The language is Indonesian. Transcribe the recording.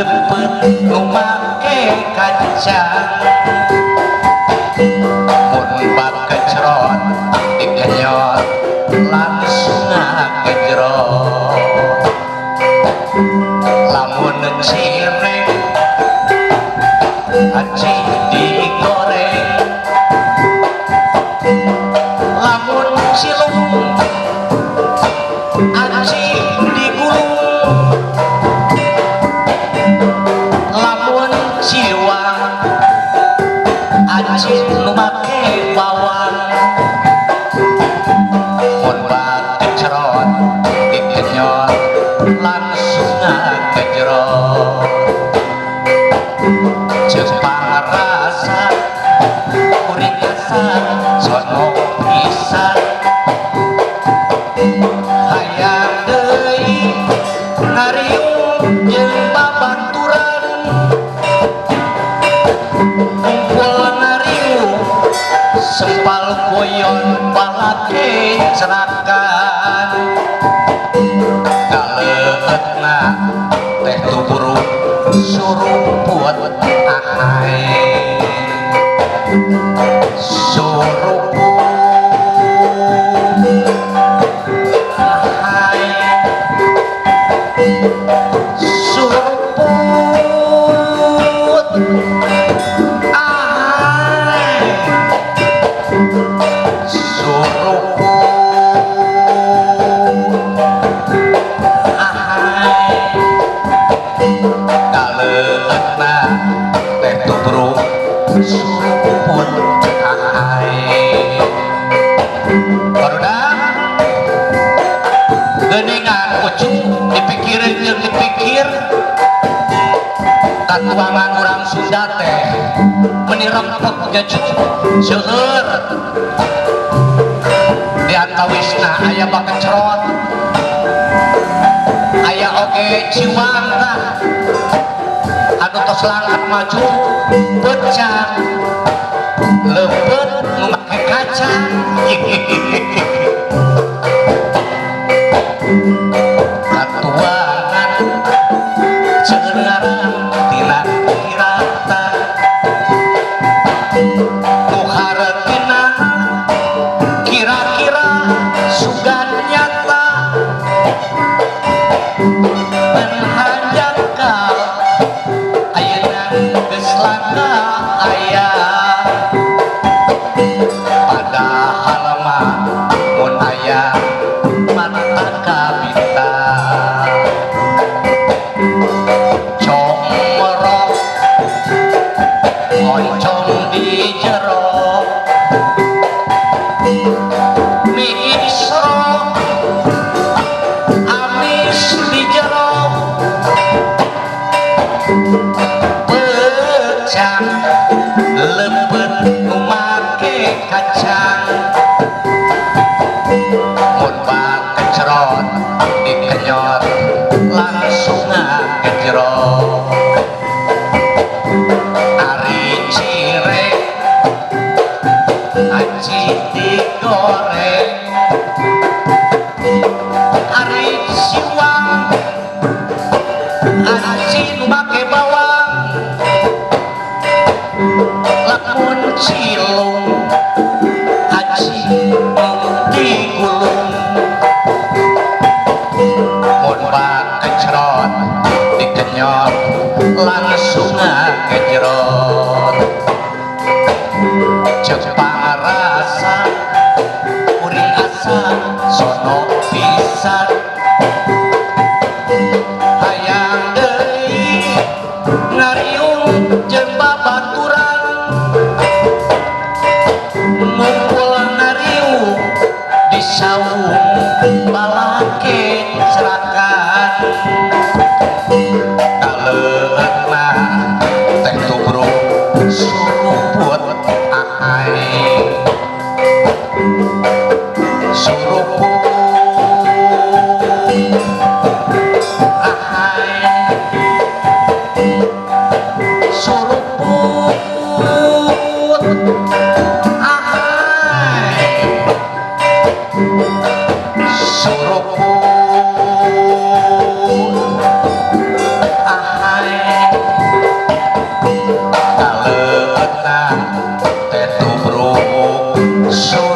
leupeut nu make kacang mun bakecrot dikenyot langsung ngagejrot lamun cireng aci digoreng lamun cilung aci digulung lamun ciwang aci nu make bawang mun bakecrot dikenyot langsung ngagejrot Jepang rasa kuring asal sono pisan hayang deui ngariung jeung babaturan kumpul ngariung sempal koyon balake cerakan kaleutna teh tuburuk surumput ahai surumput ahai surumput ahai surumput ahai kaleutna teh tubruk surumput ahai barudak geuningan ucuk dipikirin jeung dipikir katuangan urang Sunda teh meuni rempeg jeung seueur di antawisna aya bakecrot aya oge ciwang tah anu tos langkat maju pecah leupeut nu make kacang katuangan cengarang tina kirata nu hareupina kira-kira sugan nyata menhanjakal ayeuna geus langka aya padahal mah mun aya mata kabita comrok oncom di jero mie isro amis di jero pecah leupeut nu make kacang mun bakecrot dikenyot langsung ngagejrot ari cireng aci digoreng ari siwang aci nu make bawang lamun cilung aci digulung mun bakecrot dikenyot langsung ngagejrot Jepang rasa kuring asal sono pisan hayang deui ngariung jeung babaturan ngumpul ngariung di saung balake cerakan kaleutna teh tubruk surumput ahai surumput ahai surumput So